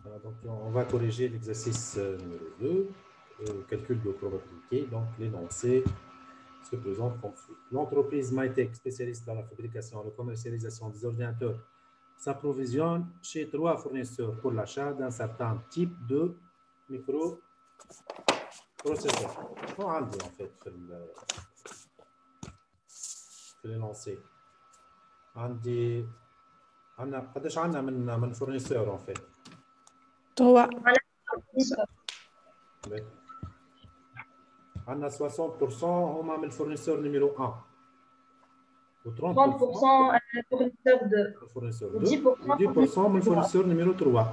Voilà, donc on va corriger l'exercice numéro 2, calcul de probabilité. Donc l'énoncé se présente comme suit. L'entreprise MyTech, spécialiste dans la fabrication et la commercialisation des ordinateurs, s'approvisionne chez 3 fournisseurs pour l'achat d'un certain type de microprocesseur. On a dit en fait في l'énoncé. عندي قداش عندنا من fournisseurs en fait. 3. عندنا 60% هما من الفورنيسور نيميرو 1 و 30% fournisseur 2 و 10% من الفورنيسور نيميرو 3.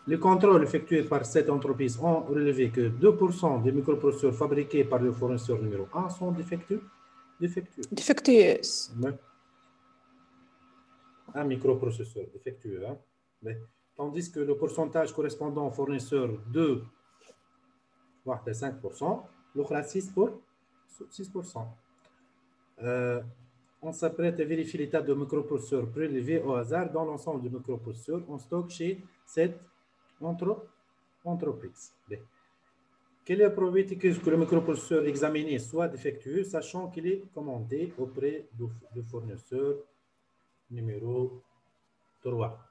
Les contrôles effectués par cette entreprise ont relevé que 2% des microprocesseurs fabriqués par le fournisseur numéro 1 sont défectueux. Défectueuse. Un microprocesseur défectueux. Hein? Tandis que le pourcentage correspondant au fournisseur 2 واحد 5%, l'autre 6%. On s'apprête à vérifier l'état de microprocesseurs prélevés au hasard dans l'ensemble de microprocesseurs en stock chez cette entreprise. Quelle est la probabilité que le microprocesseur examiné soit défectueux, sachant qu'il est commandé auprès du fournisseur numéro 3?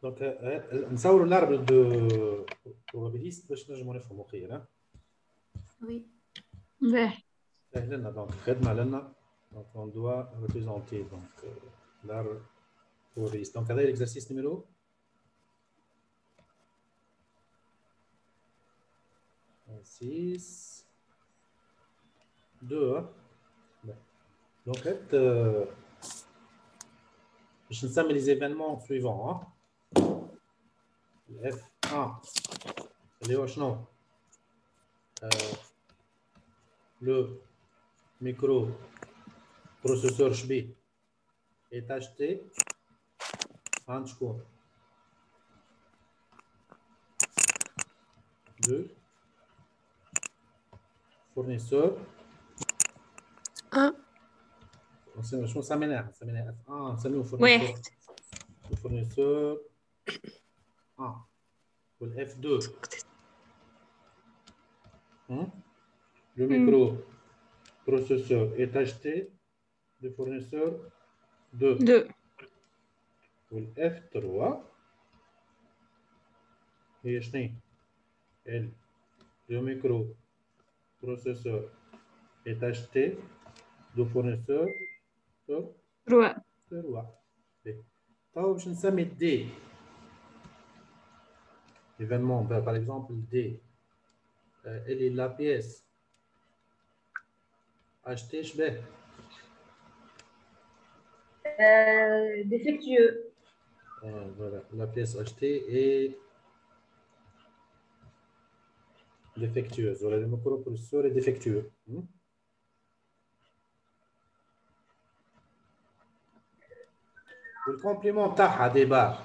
Donc, نصوروا l'arbre de probabiliste باش نجموا نفهموا خير. Oui. Ouais. Donc, خدمة لنا. Donc, on doit représenter donc l'arbre probabiliste. Donc, هذا l'exercice numéro 6 2. Donc, je نسمي les événements suivants. F1 اللي هو شنو؟ le microprocesseur شبيه est acheté عند شكون؟ le fournisseur شنو سميناها F1 نسميوه fournisseur le fournisseur 1 وال F2 le microprocesseur est acheté du fournisseur 2 وال F3 هي شنو؟ le microprocesseur est acheté du fournisseur 3. طيب باش نسمي D événement par exemple D elle est la pièce achetée شبه défectueux. Voilà, la pièce achetée est défectueuse. Voilà, le microprocesseur est défectueux. Le complément تاعها des barres.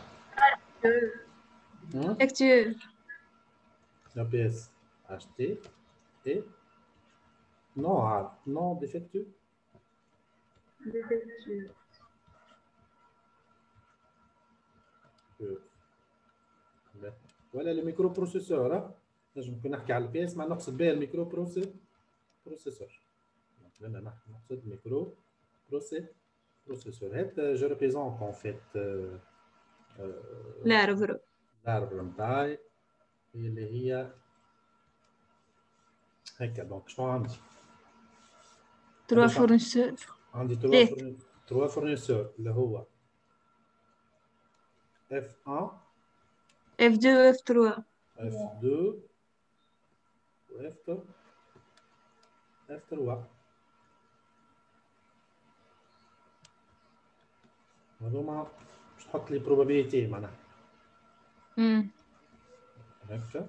Défectueux. La pièce achetée est non défectueux. Défectueux. Voilà le microprocesseur. نجم نكون نحكي على البيس ما نقصد بها الميكرو بروسيسور. لأن نقصد ميكرو بروسيسور. هذا جو ريبريزونت ان فيت l'arbre نتاعي اللي هي هكا. دونك شنو عندي؟ 3 fournisseurs. عندي 3 fournisseurs اللي هو F1 F2 و F3. F2 و F3. هذوما باش تحط لي probabilité معناها. هكا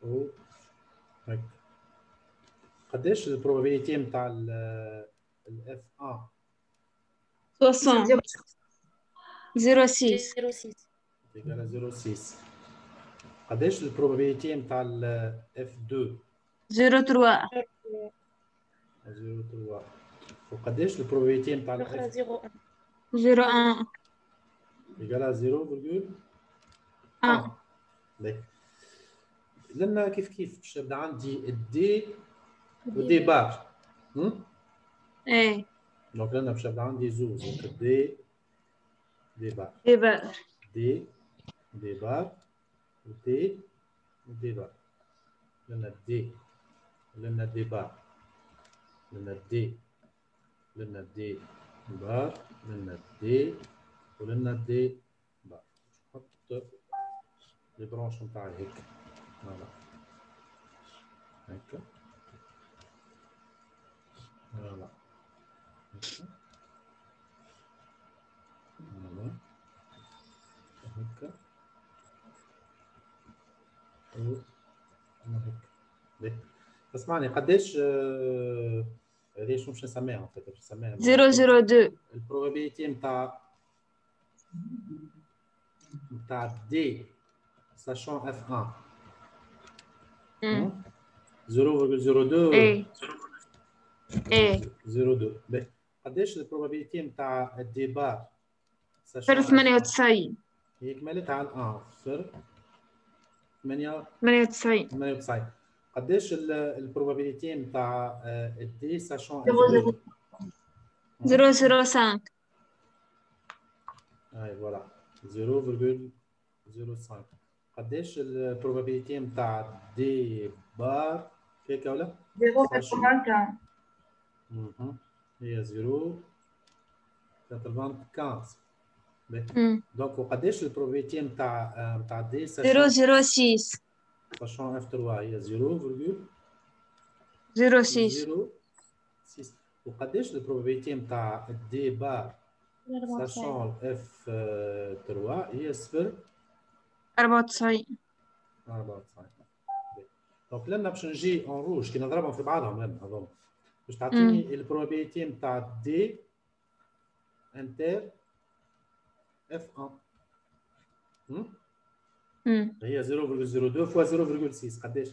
و هكا. قداش البروبابيليتي نتاع ال F1؟ 60. 0.6. égal à 0.6. قداش البروبابيليتي نتاع ال F2؟ 0.3. 0.3 وقداش البروبابيليتي نتاع الاخرى اف 0.1 ايكال 0.1 باهي لنا كيف باش نبدا عندي الدي ودي بار ايه دونك لنا باش نبدا عندي زوز دي بار ديبار دي بار ودي بار لنا دي لنا دي بار لنا دي بار لنا دي ولنا دي بار نحط لي برونش نتاعي هيك فوالا هكا فوالا هكا هكا هكا اسمعني قداش هذه شنو باش نسميها باش نسميها 0.02 البروبابيليتي نتاع دي ساشون اف 1 0.02 ايه ايه 0.2 باهي قداش البروبابيليتي نتاع دي بار صفر 98 هي كمالتها على 1 98 قداش البروبابيليتي نتاع دي ساشون اف 2 0.05 هاي فوالا 0.05 قداش البروبابيليتي نتاع دي بار هيك ولا 0.95 هي 0.95 دونك وقداش البروبابيليتي نتاع دي 0.06 ساشون اف 3 هي 0.06 وقداش البروبابيليتي نتاع دي بار ساشون اف 3 هي 94 دونك لنا باش نجي اون روج كي نضربهم في بعضهم لنا هذوما باش تعطيني البروبابيليتي نتاع دي انتر اف 1 هي 0.02 فوا 0.6 قداش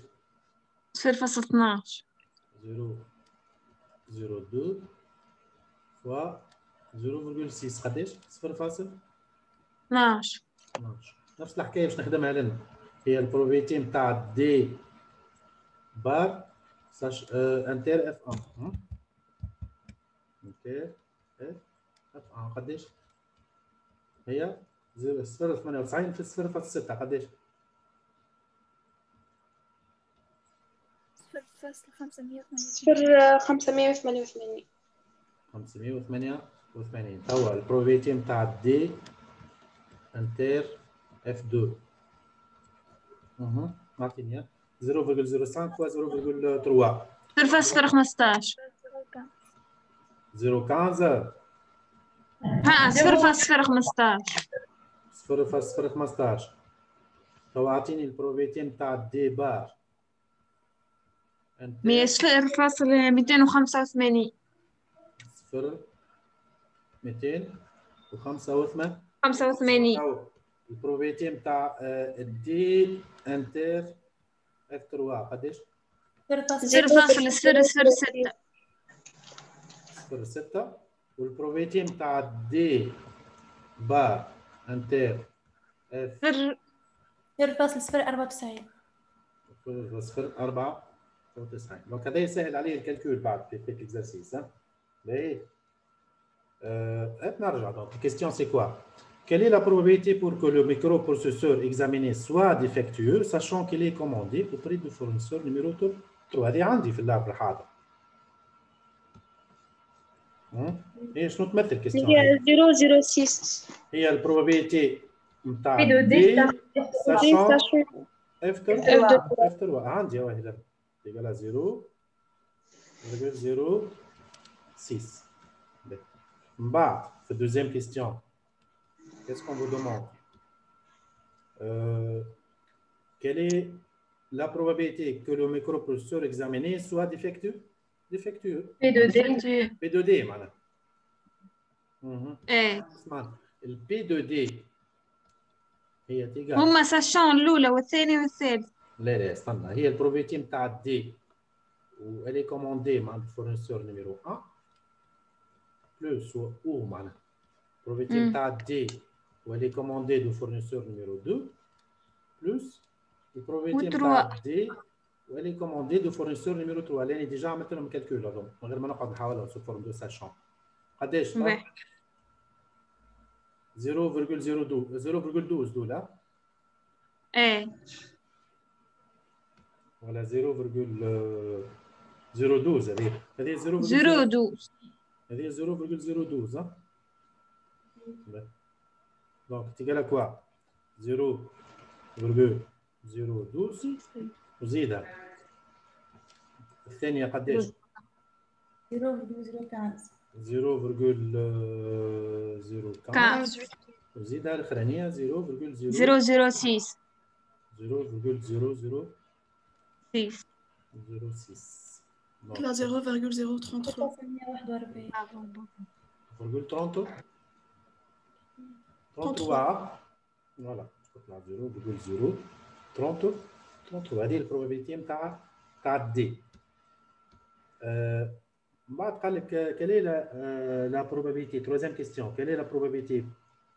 0.12 0.02 فوا 0.6 قداش 12 نفس الحكايه باش نخدمها لنا هي البروبابيليتي نتاع دي بار انتر اف 1 انتر اف 1 قداش هي 0.98 في 0.6 قداش 588 توا البروبابيليتي نتاع دي انتر اف 2 اعطيني 0.05 فوا 0.3 0.15 0.15 ها 0.15 0.15 توا اعطيني البروبابيليتي نتاع دي بار 0.285 285 البروبابيليتي نتاع دي انتر اف 3 قداش 0.006 والبروبابيليتي نتاع دي بار انتر اف 0.094 دونك هذا يسهل عليه الكالكول بعد في الاكزرسيس باهي نرجع donc la question c'est quoi quelle est la probabilité pour que le microprocesseur examiné soit défectueux sachant qu'il est commandé auprès du fournisseur numéro 3 هذه عندي في اللعب الحاضر هي شنو تمثل كيستيون هي 0.06 هي البروبابيليتي نتاع دي ساشون اف 3 عندي واحد هنا يقال 0.06 من بعد في الدوزيام كيستيون qu'est-ce qu'on vous demande quelle est la probabilité que le microprocesseur examiné soit défectueux P2D معناها ايه اسمع ال P2D هي تيجا هما ساشون الأولى والثانية والثالث لا استنى هي البروبابيليتي نتاع دي où elle est commandée par le fournisseur numéro 1, plus ou probabilité D, où elle est commandée du fournisseur numéro 2, plus la probabilité D, où elle est commandée du fournisseur numéro 3. Elle est déjà maintenant le calcul, donc on va faire sous forme de sachant. قداش 0,12 دولار. ايه ولا 0,012 هذه 0,12 هذه 0,012 ها. Donc c'est égal à quoi 0,012 وزيدها الثانية قداش 0,015 15 وزيدها الأخرانية 0,006 لا 0,033 0,30 33 voilà 0,033 هذه البروبابيلتي نتاع دي. من بعد قال لك quelle est la probabilité, troisième question, quelle est la probabilité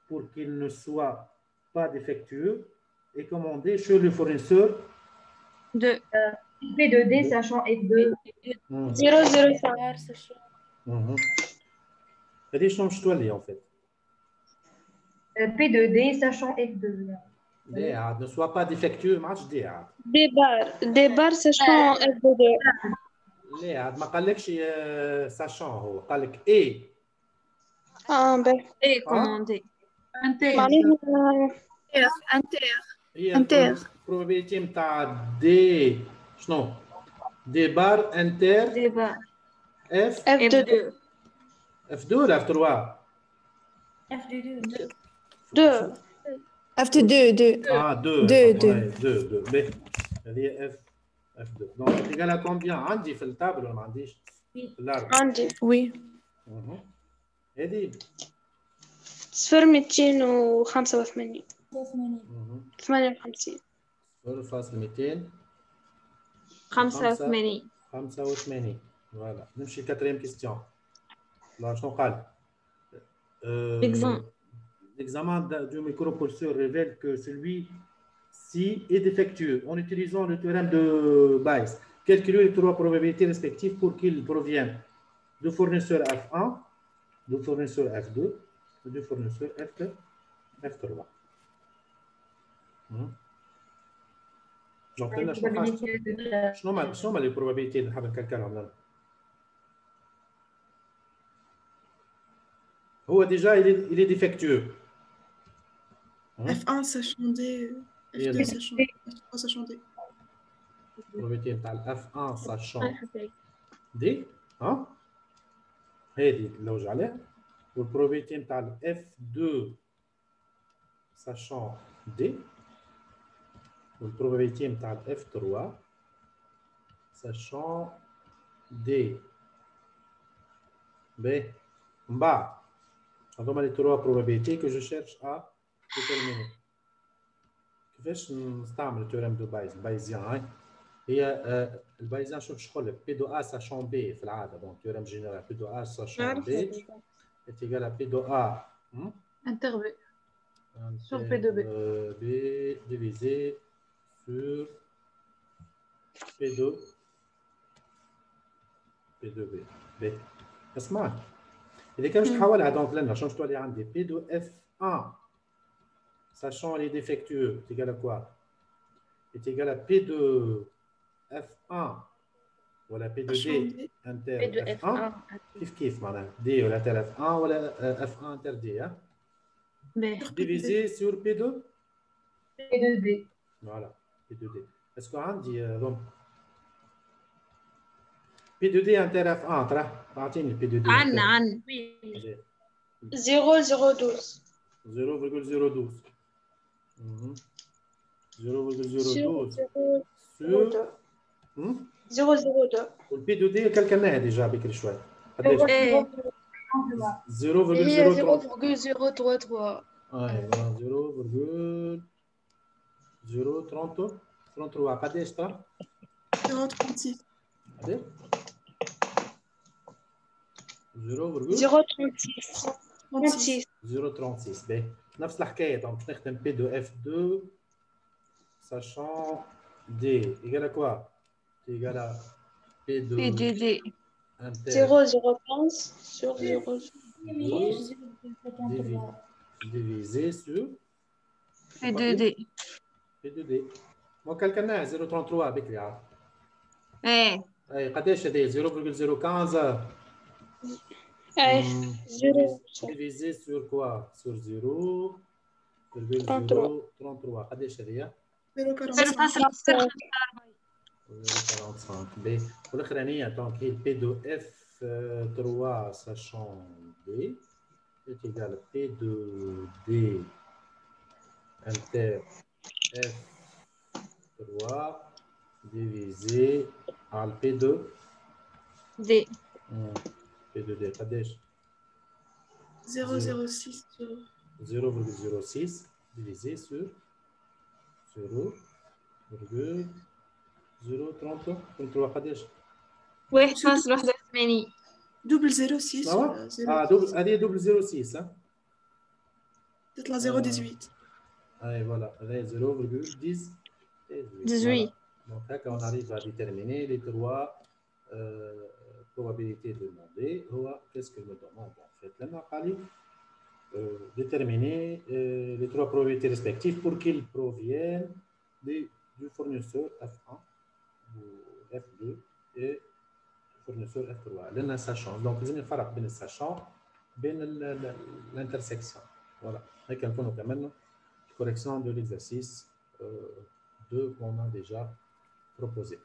pour qu'il ne soit pas défectueux et commandé chez le fournisseur de P de D sachant F2 0,05 هذه شنو مش تولي en fait P de D sachant F2 D ne soit pas défectueux ما عادش D des barres sachant F2 لا ما قالكش ساشون هو قال لك اي باهي est commandé معناها انتر البروبابيلتي نتاع دي شنو دي بار انتر débat اف F2 اف 2 ولا اف 3 2 F2 2 2 2 2 باهي هذه اف 2 دونك تيجي كومبيان عندي في التابل ولا ما عنديش في الارض عندي وي هذه 0,285 58 0.285 85 فوالا نمشي لكاتريام كيستيون لا شنو قال l'examen du micropulseur révèle que celui-ci est défectueux en utilisant le théorème de Bayes. Calculez les trois probabilités respectives pour qu'ils proviennent du fournisseur F1, du fournisseur F2 et du fournisseur F3. Donc, شنو les probabilités اللي حاب نكالكلهم لنا؟ هو déjà il est défectueux. F1 sachant D F2 sachant D F3 sachant D probabilité نتاع F1 sachant D ها هذه نلوج عليها والبروبابيلتي نتاع F2 sachant D والبروبابيلتي نتاع F3 sachant D باهي من بعد هذوما les trois probabilités que je cherche à déterminer. كيفاش نستعمل التيوريم دو بايزيان هاي هي البايزيان شوف شقول لك بي دو ا ساشون بي في العاده دونك تيوريم جينيرال بي دو ا ساشون بي est égal à P de A inter B sur P de B B divisé sur P2 B B اسمع إذا كان باش تحولها دونك لنا شنو تولي عندي P de F1 sachant les défectueux est égal à quoi est égal à P de F1 ولا P de D inter F1 كيف معناها D ولا inter F1 ولا F1 inter D divisé sur P2 P2D voilà P2D est-ce qu'on عندي donc P2D inter F1 ترى اعطيني P2D عن 0,012 0,012 0,012 sur 0,02 والبي دو دي كلكناها ديجا بكري شوي قداش 0,033 هي 0,033 ايوا 0,033 قداش ترى 0,36 Allez. 0,36 36 0,36 باهي نفس الحكايه دونك نخدم بي دو اف 2 sachant d égale à quoi t égale à p de PDD. inter 0,015 sur 0. divisé sur P2D. p2d moi quelqu'un a 0,33 avec les عارف ايه اي قداش هذا 0,015 ايه 0 divisé sur quoi sur 0,033 قداش هذه 0,45 0,45 باهي والاخرانيه دونك هي بي دو اف 3 sachant d est égal à P de D inter F3 divisé par P2 دي P2D قداش 0,06 sur 0,06 divisé sur 0,033 قداش 1.81 double 0,6 double هذه double 0,6 ها تطلع 0,18 اي فوالا هذا 0,10 18 donc هكا on arrive à déterminer les trois probabilités demandées هو qu'est-ce qu'il me demande en fait لما قال لي déterminer les trois probabilités respectives pour qu'ils proviennent du fournisseur F1 ou F2 et du fournisseur F3 لنا sachant donc لازم نفرق بين الساشون بين l'intersection voilà هيك نكونوا كملنا correction de l'exercice 2 qu'on a déjà proposé.